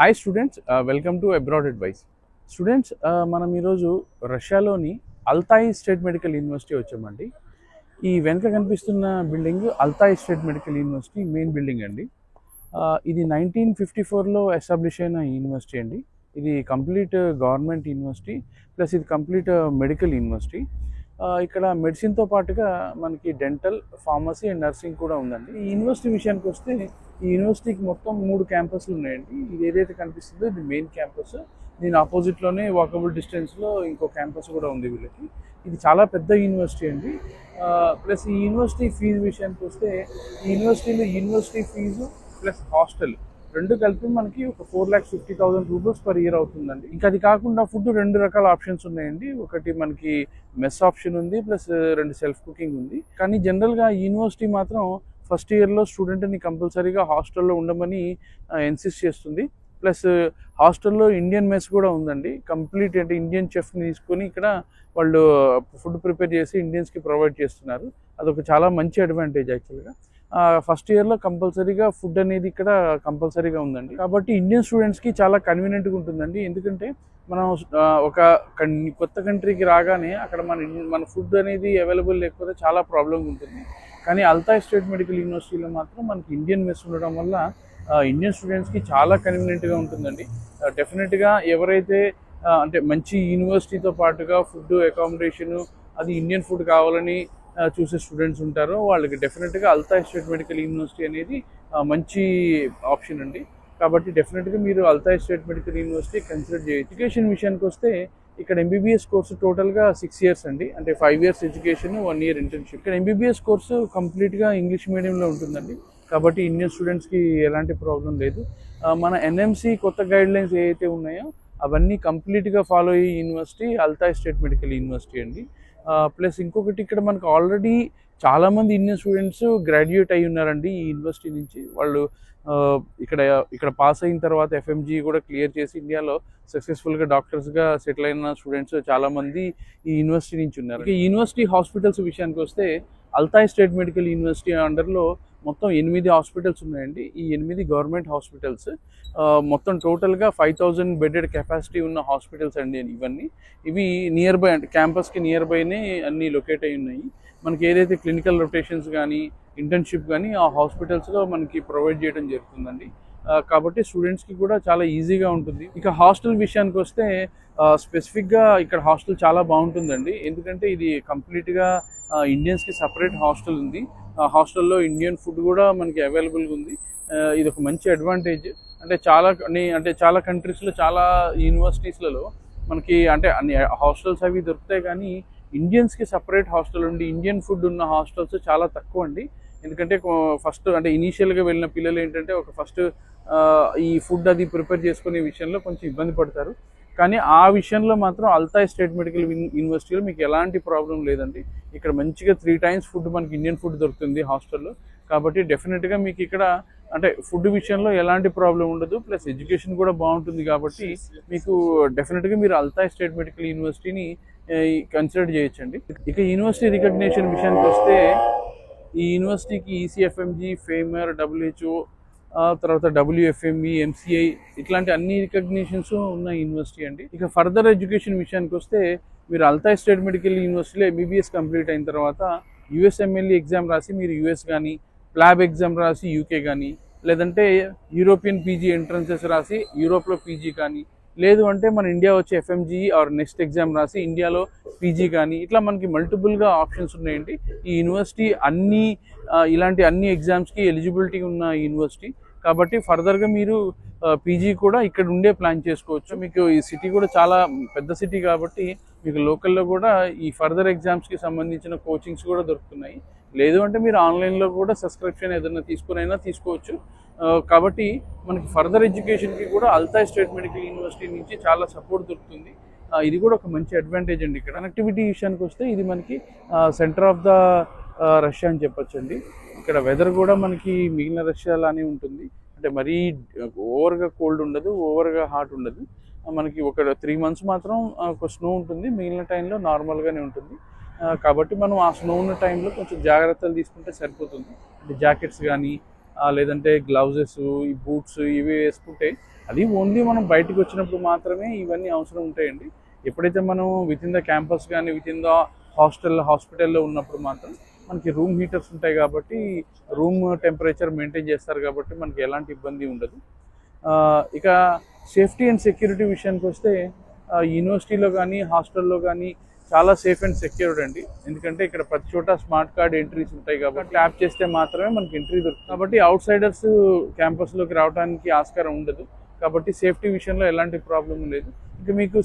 Hi students, welcome to abroad advice. Students, మనం ఈరోజు రష్యాలోని అల్తాయి స్టేట్ మెడికల్ యూనివర్సిటీ వచ్చామండి. ఈ వెనక కనిపిస్తున్న building Altai state medical university main building అండి. ఇది 1954లో ఎస్టాబ్లిష్ అయిన యూనివర్సిటీ అండి. ఇది కంప్లీట్ గవర్నమెంట్ యూనివర్సిటీ ప్లస్ ఇది కంప్లీట్ మెడికల్ యూనివర్సిటీ. ఇక్కడ మెడిసిన్తో పాటుగా మనకి డెంటల్, ఫార్మసీ అండ్ నర్సింగ్ కూడా ఉందండి. ఈ యూనివర్సిటీ విషయానికి వస్తే ఈ యూనివర్సిటీకి మొత్తం 3 క్యాంపస్లు ఉన్నాయండి. ఇది ఏదైతే కనిపిస్తుందో ఇది మెయిన్ క్యాంపస్. దీని ఆపోజిట్లోనే వాకబుల్ డిస్టెన్స్లో ఇంకో క్యాంపస్ కూడా ఉంది వీళ్ళకి. ఇది చాలా పెద్ద యూనివర్సిటీ అండి. ప్లస్ ఈ యూనివర్సిటీ ఫీజు విషయానికి వస్తే ఈ యూనివర్సిటీలో యూనివర్సిటీ ఫీజు ప్లస్ హాస్టల్ రెండు కలిపి మనకి ఒక 4,50,000 రూపీస్ పర్ ఇయర్ అవుతుందండి. ఇంకా అది కాకుండా ఫుడ్ 2 రకాల ఆప్షన్స్ ఉన్నాయండి. ఒకటి మనకి మెస్ ఆప్షన్ ఉంది, ప్లస్ 2 సెల్ఫ్ కుకింగ్ ఉంది. కానీ జనరల్గా యూనివర్సిటీ మాత్రం ఫస్ట్ ఇయర్లో స్టూడెంట్ని కంపల్సరీగా హాస్టల్లో ఉండమని ఇన్సిస్ట్ చేస్తుంది. ప్లస్ హాస్టల్లో ఇండియన్ మెస్ కూడా ఉందండి. కంప్లీట్ అంటే ఇండియన్ చెఫ్ని తీసుకొని ఇక్కడ వాళ్ళు ఫుడ్ ప్రిపేర్ చేసి ఇండియన్స్కి ప్రొవైడ్ చేస్తున్నారు. అదొక చాలా మంచి అడ్వాంటేజ్ యాక్చువల్గా. ఫస్ట్ ఇయర్లో కంపల్సరీగా ఫుడ్ అనేది ఇక్కడ కంపల్సరీగా ఉందండి. కాబట్టి ఇండియన్ స్టూడెంట్స్కి చాలా కన్వీనియంట్గా ఉంటుందండి. ఎందుకంటే మనం ఒక కొత్త కంట్రీకి రాగానే అక్కడ మన ఫుడ్ అనేది అవైలబుల్ లేకపోతే చాలా ప్రాబ్లం ఉంటుంది. కానీ అల్తాయి స్టేట్ మెడికల్ యూనివర్సిటీలో మాత్రం మనకి ఇండియన్ మెస్ ఉండడం వల్ల ఇండియన్ స్టూడెంట్స్కి చాలా కన్వీనియంట్గా ఉంటుందండి. డెఫినెట్గా ఎవరైతే అంటే మంచి యూనివర్సిటీతో పాటుగా ఫుడ్, అకామిడేషను అది ఇండియన్ ఫుడ్ కావాలని చూసే స్టూడెంట్స్ ఉంటారో వాళ్ళకి డెఫినెట్గా అల్తాయి స్టేట్ మెడికల్ యూనివర్సిటీ అనేది మంచి ఆప్షన్ అండి. కాబట్టి డెఫినెట్గా మీరు అల్తాయి స్టేట్ మెడికల్ యూనివర్సిటీ కన్సిడర్ చేయొచ్చు. ఎడ్యుకేషన్ విషయానికి వస్తే ఇక్కడ ఎంబీబీఎస్ కోర్సు టోటల్గా 6 ఇయర్స్ అండి. అంటే 5 ఇయర్స్ ఎడ్యుకేషన్, 1 ఇయర్ ఇంటర్న్షిప్. ఇక్కడ ఎంబీబీఎస్ కోర్సు కంప్లీట్గా ఇంగ్లీష్ మీడియంలో ఉంటుందండి. కాబట్టి ఇండియన్ స్టూడెంట్స్కి ఎలాంటి ప్రాబ్లం లేదు. మన ఎన్ఎంసీ కొత్త గైడ్లైన్స్ ఏవైతే ఉన్నాయో అవన్నీ కంప్లీట్గా ఫాలో అయ్యే యూనివర్సిటీ అల్తాయి స్టేట్ మెడికల్ యూనివర్సిటీ అండి. ప్లస్ ఇంకొకటి ఇక్కడ మనకు ఆల్రెడీ చాలామంది ఇండియన్ స్టూడెంట్స్ గ్రాడ్యుయేట్ అయి ఉన్నారండి ఈ యూనివర్సిటీ నుంచి. వాళ్ళు ఇక్కడ పాస్ అయిన తర్వాత ఎఫ్ఎంజీ కూడా క్లియర్ చేసి ఇండియాలో సక్సెస్ఫుల్గా డాక్టర్స్గా సెటిల్ అయిన స్టూడెంట్స్ చాలామంది ఈ యూనివర్సిటీ నుంచి ఉన్నారు. ఈ యూనివర్సిటీ హాస్పిటల్స్ విషయానికి వస్తే అల్తాయి స్టేట్ మెడికల్ యూనివర్సిటీ అండర్లో మొత్తం 8 హాస్పిటల్స్ ఉన్నాయండి. ఈ 8 గవర్నమెంట్ హాస్పిటల్స్. మొత్తం టోటల్గా 5,000 బెడెడ్ కెపాసిటీ ఉన్న హాస్పిటల్స్ అండి ఇవన్నీ. ఇవి నియర్ బై అంటే క్యాంపస్కి నియర్ బైనే అన్నీ లొకేట్ అయి ఉన్నాయి. మనకి ఏదైతే క్లినికల్ రొటేషన్స్ కానీ ఇంటర్న్షిప్ కానీ ఆ హాస్పిటల్స్లో మనకి ప్రొవైడ్ చేయడం జరుగుతుందండి. కాబట్టి స్టూడెంట్స్కి కూడా చాలా ఈజీగా ఉంటుంది. ఇక హాస్టల్ విషయానికి వస్తే స్పెసిఫిక్గా ఇక్కడ హాస్టల్ చాలా బాగుంటుందండి. ఎందుకంటే ఇది కంప్లీట్గా ఇండియన్స్కి సపరేట్ హాస్టల్ ఉంది. హాస్టల్లో ఇండియన్ ఫుడ్ కూడా మనకి అవైలబుల్గా ఉంది. ఇది ఒక మంచి అడ్వాంటేజ్. అంటే చాలా కంట్రీస్లో, చాలా యూనివర్సిటీస్లలో మనకి అంటే అన్ని హాస్టల్స్ అవి దొరుకుతాయి, కానీ ఇండియన్స్కి సపరేట్ హాస్టల్ ఉండి ఇండియన్ ఫుడ్ ఉన్న హాస్టల్స్ చాలా తక్కువ అండి. ఎందుకంటే ఫస్ట్ అంటే ఇనీషియల్గా వెళ్ళిన పిల్లలు ఏంటంటే ఫస్ట్ ఈ ఫుడ్ అది ప్రిపేర్ చేసుకునే విషయంలో కొంచెం ఇబ్బంది పడతారు. కానీ ఆ విషయంలో మాత్రం అల్తాయి స్టేట్ మెడికల్ యూనివర్సిటీలో మీకు ఎలాంటి ప్రాబ్లం లేదండి. ఇక్కడ మంచిగా 3 టైమ్స్ ఫుడ్ మనకి ఇండియన్ ఫుడ్ దొరుకుతుంది హాస్టల్లో. కాబట్టి డెఫినెట్గా మీకు ఇక్కడ అంటే ఫుడ్ విషయంలో ఎలాంటి ప్రాబ్లం ఉండదు. ప్లస్ ఎడ్యుకేషన్ కూడా బాగుంటుంది. కాబట్టి మీకు డెఫినెట్గా మీరు అల్తాయి స్టేట్ మెడికల్ యూనివర్సిటీని కన్సిడర్ చేయొచ్చండి. ఇక యూనివర్సిటీ రికగ్నిషన్ విషయానికి వస్తే ఈ యూనివర్సిటీకి ఈసీఎఫ్ఎంజీ, ఫేమర్, WHO, తర్వాత WFME, MCI ఇట్లాంటి అన్ని రికగ్నిషన్స్ ఉన్న యూనివర్సిటీ అండి. ఇక ఫర్దర్ ఎడ్యుకేషన్ విషయానికి వస్తే మీరు అల్తాయి స్టేట్ మెడికల్ యూనివర్సిటీలో ఎంబీబీఎస్ కంప్లీట్ అయిన తర్వాత USMLE ఎగ్జామ్ రాసి మీరు US కానీ, ప్లాబ్ ఎగ్జామ్ రాసి UK కానీ, లేదంటే యూరోపియన్ పీజీ ఎంట్రన్సెస్ రాసి యూరోప్లో పీజీ కానీ, లేదు అంటే మన ఇండియా వచ్చే ఎఫ్ఎంజీ ఆర్ నెక్స్ట్ ఎగ్జామ్ రాసి ఇండియాలో పీజీ కానీ, ఇట్లా మనకి మల్టిపుల్గా ఆప్షన్స్ ఉన్నాయండి. ఈ యూనివర్సిటీ ఇలాంటి అన్ని ఎగ్జామ్స్కి ఎలిజిబిలిటీ ఉన్న యూనివర్సిటీ. కాబట్టి ఫర్దర్గా మీరు పీజీ కూడా ఇక్కడ ఉండే ప్లాన్ చేసుకోవచ్చు. మీకు ఈ సిటీ కూడా చాలా పెద్ద సిటీ కాబట్టి మీకు లోకల్లో కూడా ఈ ఫర్దర్ ఎగ్జామ్స్కి సంబంధించిన కోచింగ్స్ కూడా దొరుకుతున్నాయి. లేదు అంటే మీరు ఆన్లైన్లో కూడా సబ్స్క్రిప్షన్ ఏదైనా తీసుకునైనా తీసుకోవచ్చు. కాబట్టి మనకి ఫర్దర్ ఎడ్యుకేషన్కి కూడా అల్తాయి స్టేట్ మెడికల్ యూనివర్సిటీ నుంచి చాలా సపోర్ట్ దొరుకుతుంది. ఇది కూడా ఒక మంచి అడ్వాంటేజ్ అండి. ఇక్కడ కనెక్టివిటీ విషయానికి వస్తే ఇది మనకి సెంటర్ ఆఫ్ ద రష్యా అని చెప్పొచ్చండి. ఇక్కడ వెదర్ కూడా మనకి మిగిలిన రష్యాలానే ఉంటుంది. అంటే మరీ ఓవర్గా కోల్డ్ ఉండదు, ఓవర్గా హాట్ ఉండదు. మనకి ఒక 3 months మాత్రం ఒక స్నో ఉంటుంది, మిగిలిన టైంలో నార్మల్గానే ఉంటుంది. కాబట్టి మనం ఆ స్నో ఉన్న టైంలో కొంచెం జాగ్రత్తలు తీసుకుంటే సరిపోతుంది. అంటే జాకెట్స్ కానీ లేదంటే గ్లౌజెస్, ఈ బూట్స్ ఇవి వేసుకుంటే అది ఓన్లీ మనం బయటకు వచ్చినప్పుడు మాత్రమే ఇవన్నీ అవసరం ఉంటాయండి. ఎప్పుడైతే మనం విత్ ఇన్ ద క్యాంపస్ కానీ విత్ ఇన్ ద హాస్పిటల్లో ఉన్నప్పుడు మాత్రం మనకి రూమ్ హీటర్స్ ఉంటాయి కాబట్టి రూమ్ టెంపరేచర్ మెయింటైన్ చేస్తారు కాబట్టి మనకి ఎలాంటి ఇబ్బంది ఉండదు. ఇక సేఫ్టీ అండ్ సెక్యూరిటీ విషయానికి వస్తే యూనివర్సిటీలో కానీ హాస్టల్లో కానీ చాలా సేఫ్ అండ్ సెక్యూర్డ్ అండి. ఎందుకంటే ఇక్కడ ప్రతి చోట స్మార్ట్ కార్డ్ ఎంట్రీస్ ఉంటాయి కాబట్టి ట్యాప్ చేస్తే మాత్రమే మనకి ఎంట్రీ దొరుకుతుంది. కాబట్టి అవుట్ సైడర్స్ క్యాంపస్లోకి రావడానికి ఆస్కారం ఉండదు. కాబట్టి సేఫ్టీ విషయంలో ఎలాంటి ప్రాబ్లం లేదు. ఇంకా మీకు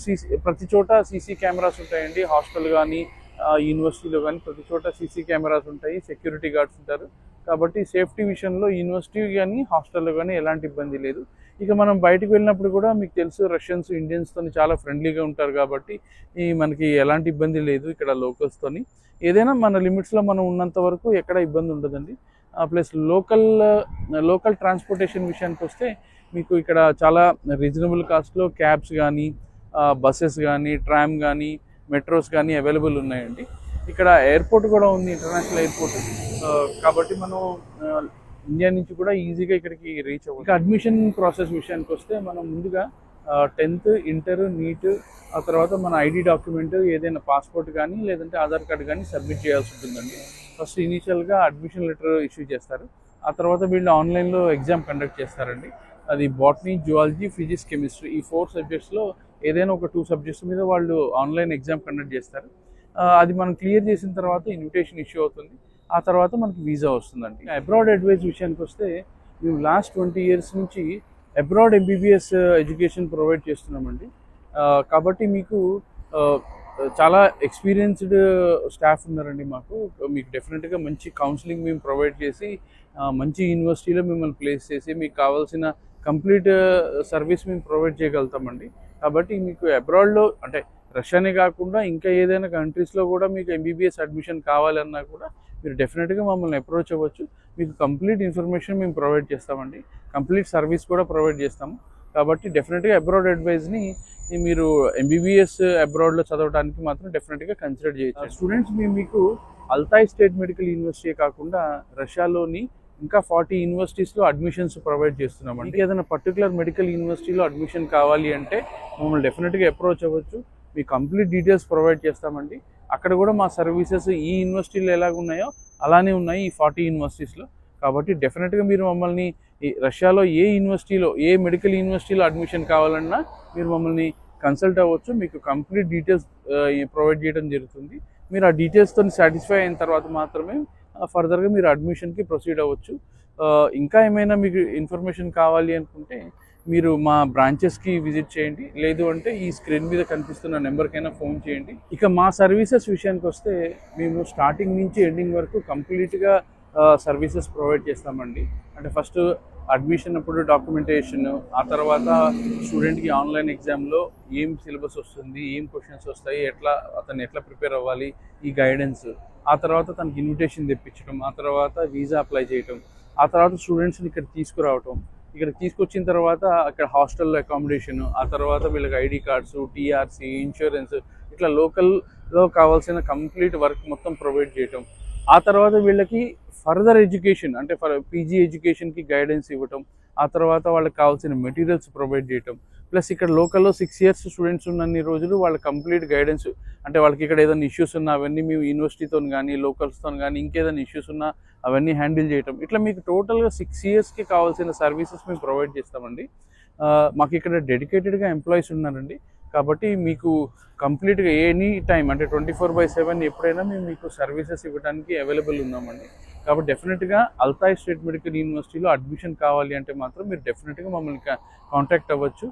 ప్రతి చోట సీసీ కెమెరాస్ ఉంటాయండి. హాస్టల్ కానీ యూనివర్సిటీలో కానీ ప్రతి చోట సీసీ కెమెరాస్ ఉంటాయి, సెక్యూరిటీ గార్డ్స్ ఉంటారు. కాబట్టి సేఫ్టీ విషయంలో యూనివర్సిటీ కానీ హాస్టల్లో కానీ ఎలాంటి ఇబ్బంది లేదు. ఇక మనం బయటకు వెళ్ళినప్పుడు కూడా మీకు తెలుసు రష్యన్స్ ఇండియన్స్తో చాలా ఫ్రెండ్లీగా ఉంటారు కాబట్టి మనకి ఎలాంటి ఇబ్బంది లేదు ఇక్కడ లోకల్స్తోని. ఏదైనా మన లిమిట్స్లో మనం ఉన్నంత వరకు ఎక్కడ ఇబ్బంది ఉండదండి. ప్లస్ లోకల్ ట్రాన్స్పోర్టేషన్ విషయానికి వస్తే మీకు ఇక్కడ చాలా రీజనబుల్ కాస్ట్లో క్యాబ్స్ కానీ బస్సెస్ కానీ ట్రామ్ కానీ మెట్రోస్ కానీ అవైలబుల్ ఉన్నాయండి. ఇక్కడ ఎయిర్పోర్ట్ కూడా ఉంది, ఇంటర్నేషనల్ ఎయిర్పోర్ట్. కాబట్టి మనం ఇండియా నుంచి కూడా ఈజీగా ఇక్కడికి రీచ్ అవ్వాలి. ఇక అడ్మిషన్ ప్రాసెస్ విషయానికి వస్తే మనం ముందుగా 10th ఇంటర్ నీట్ ఆ తర్వాత మన ఐడి డాక్యుమెంట్ ఏదైనా పాస్పోర్ట్ కానీ లేదంటే ఆధార్ కార్డు కానీ సబ్మిట్ చేయాల్సి ఉంటుందండి. ఫస్ట్ ఇనీషియల్గా అడ్మిషన్ లెటర్ ఇష్యూ చేస్తారు. ఆ తర్వాత వీళ్ళు ఆన్లైన్లో ఎగ్జామ్ కండక్ట్ చేస్తారండి. అది బాటనీ, జువాలజీ, ఫిజిక్స్, కెమిస్ట్రీ ఈ 4 సబ్జెక్ట్స్లో ఏదైనా ఒక 2 సబ్జెక్ట్స్ మీద వాళ్ళు ఆన్లైన్ ఎగ్జామ్ కండక్ట్ చేస్తారు. అది మనం క్లియర్ చేసిన తర్వాత ఇన్విటేషన్ ఇష్యూ అవుతుంది. ఆ తర్వాత మనకి వీసా వస్తుందండి. అబ్రాడ్ అడ్వైజ్ విషయానికి వస్తే మేము లాస్ట్ 20 years నుంచి అబ్రాడ్ MBBS ఎడ్యుకేషన్ ప్రొవైడ్ చేస్తున్నామండి. కాబట్టి మీకు చాలా ఎక్స్పీరియన్స్డ్ స్టాఫ్ ఉన్నారండి మాకు. మీకు డెఫినెట్గా మంచి కౌన్సిలింగ్ మేము ప్రొవైడ్ చేసి మంచి యూనివర్సిటీలో మిమ్మల్ని ప్లేస్ చేసి మీకు కావాల్సిన కంప్లీట్ సర్వీస్ మేము ప్రొవైడ్ చేయగలుగుతామండి. కాబట్టి మీకు అబ్రాడ్లో అంటే రష్యానే కాకుండా ఇంకా ఏదైనా కంట్రీస్లో కూడా మీకు MBBS అడ్మిషన్ కావాలన్నా కూడా మీరు డెఫినెట్గా మమ్మల్ని అప్రోచ్ అవ్వచ్చు. మీకు కంప్లీట్ ఇన్ఫర్మేషన్ మేము ప్రొవైడ్ చేస్తామండి. కంప్లీట్ సర్వీస్ కూడా ప్రొవైడ్ చేస్తాము. కాబట్టి డెఫినెట్గా అబ్రాడ్ అడ్వైజ్ని మీరు MBBS అబ్రాడ్లో చదవడానికి మాత్రం డెఫినెట్గా కన్సిడర్ చేయొచ్చు. స్టూడెంట్స్ మీకు అల్తాయ్ స్టేట్ మెడికల్ యూనివర్సిటీ కాకుండా రష్యాలోని ఇంకా 40 యూనివర్సిటీస్లో అడ్మిషన్స్ ప్రొవైడ్ చేస్తున్నామండి. ఏదైనా పర్టికులర్ మెడికల్ యూనివర్సిటీలో అడ్మిషన్ కావాలి అంటే మమ్మల్ని డెఫినెట్గా అప్రోచ్ అవ్వచ్చు. మీ కంప్లీట్ డీటెయిల్స్ ప్రొవైడ్ చేస్తామండి. అక్కడ కూడా మా సర్వీసెస్ ఈ యూనివర్సిటీలో ఎలాగ ఉన్నాయో అలానే ఉన్నాయి ఈ 40 యూనివర్సిటీస్లో. కాబట్టి డెఫినెట్గా మీరు మమ్మల్ని రష్యాలో ఏ యూనివర్సిటీలో ఏ మెడికల్ యూనివర్సిటీలో అడ్మిషన్ కావాలన్నా మీరు మమ్మల్ని కన్సల్ట్ అవ్వచ్చు. మీకు కంప్లీట్ డీటెయిల్స్ ప్రొవైడ్ చేయడం జరుగుతుంది. మీరు ఆ డీటెయిల్స్తో సాటిస్ఫై అయిన తర్వాత మాత్రమే ఫర్దర్గా మీరు అడ్మిషన్కి ప్రొసీడ్ అవ్వచ్చు. ఇంకా ఏమైనా మీకు ఇన్ఫర్మేషన్ కావాలి అనుకుంటే మీరు మా బ్రాంచెస్కి విజిట్ చేయండి. లేదు అంటే ఈ స్క్రీన్ మీద కనిపిస్తున్న నెంబర్కైనా ఫోన్ చేయండి. ఇక మా సర్వీసెస్ విషయానికి వస్తే మేము స్టార్టింగ్ నుంచి ఎండింగ్ వరకు కంప్లీట్గా సర్వీసెస్ ప్రొవైడ్ చేస్తామండి. అంటే ఫస్ట్ అడ్మిషన్ అప్పుడు డాక్యుమెంటేషన్, ఆ తర్వాత స్టూడెంట్కి ఆన్లైన్ ఎగ్జామ్లో ఏం సిలబస్ వస్తుంది, ఏం క్వశ్చన్స్ వస్తాయి, అతను ఎట్లా ప్రిపేర్ అవ్వాలి, ఈ గైడెన్స్, ఆ తర్వాత తనకి ఇన్విటేషన్ తెప్పించడం, ఆ తర్వాత వీసా అప్లై చేయటం, ఆ తర్వాత స్టూడెంట్స్ని ఇక్కడ తీసుకురావటం, ఇక్కడ తీసుకొచ్చిన తర్వాత అక్కడ హాస్టల్లో అకామిడేషన్, ఆ తర్వాత వీళ్ళకి ఐడి కార్డ్స్, TRC, ఇన్సూరెన్స్, ఇట్లా లోకల్లో కావాల్సిన కంప్లీట్ వర్క్ మొత్తం ప్రొవైడ్ చేయటం, ఆ తర్వాత వీళ్ళకి ఫర్దర్ ఎడ్యుకేషన్ అంటే PG ఎడ్యుకేషన్కి గైడెన్స్ ఇవ్వటం, ఆ తర్వాత వాళ్ళకి కావాల్సిన మెటీరియల్స్ ప్రొవైడ్ చేయటం, ప్లస్ ఇక్కడ లోకల్లో 6 years స్టూడెంట్స్ ఉన్నన్ని రోజులు వాళ్ళ కంప్లీట్ గైడెన్స్ అంటే వాళ్ళకి ఇక్కడ ఏదైనా ఇష్యూస్ ఉన్నా అవన్నీ మేము యూనివర్సిటీతో కానీ లోకల్స్తో కానీ ఇంకేదైనా ఇష్యూస్ ఉన్నా అవన్నీ హ్యాండిల్ చేయటం, ఇట్లా మీకు టోటల్గా 6 yearsకి కావాల్సిన సర్వీసెస్ మేము ప్రొవైడ్ చేస్తామండి. మాకు ఇక్కడ డెడికేటెడ్గా ఎంప్లాయీస్ ఉన్నారండి. కాబట్టి మీకు కంప్లీట్గా ఎనీ టైం అంటే 24/7 ఎప్పుడైనా మేము మీకు సర్వీసెస్ ఇవ్వడానికి అవైలబుల్ ఉన్నామండి. కాబట్టి డెఫినెట్గా అల్తాయ్ స్టేట్ మెడికల్ యూనివర్సిటీలో అడ్మిషన్ కావాలి అంటే మాత్రం మీరు డెఫినెట్గా మమ్మల్ని కాంటాక్ట్ అవ్వచ్చు.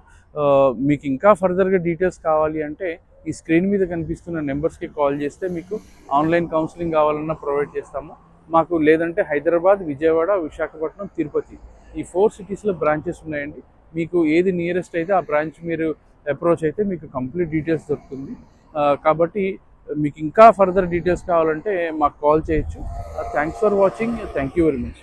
మీకు ఇంకా ఫర్దర్గా డీటెయిల్స్ కావాలి అంటే ఈ స్క్రీన్ మీద కనిపిస్తున్న నెంబర్స్కి కాల్ చేస్తే మీకు ఆన్లైన్ కౌన్సిలింగ్ కావాలన్నా ప్రొవైడ్ చేస్తాము. మాకు లేదంటే హైదరాబాద్, విజయవాడ, విశాఖపట్నం, తిరుపతి ఈ 4 cities బ్రాంచెస్ ఉన్నాయండి. మీకు ఏది నియరెస్ట్ అయితే ఆ బ్రాంచ్ మీరు అప్రోచ్ అయితే మీకు కంప్లీట్ డీటెయిల్స్ దొరుకుతుంది. కాబట్టి మీకు ఇంకా ఫర్దర్ డీటెయిల్స్ కావాలంటే మాకు కాల్ చేయొచ్చు. Thanks for watching. Thank you very much.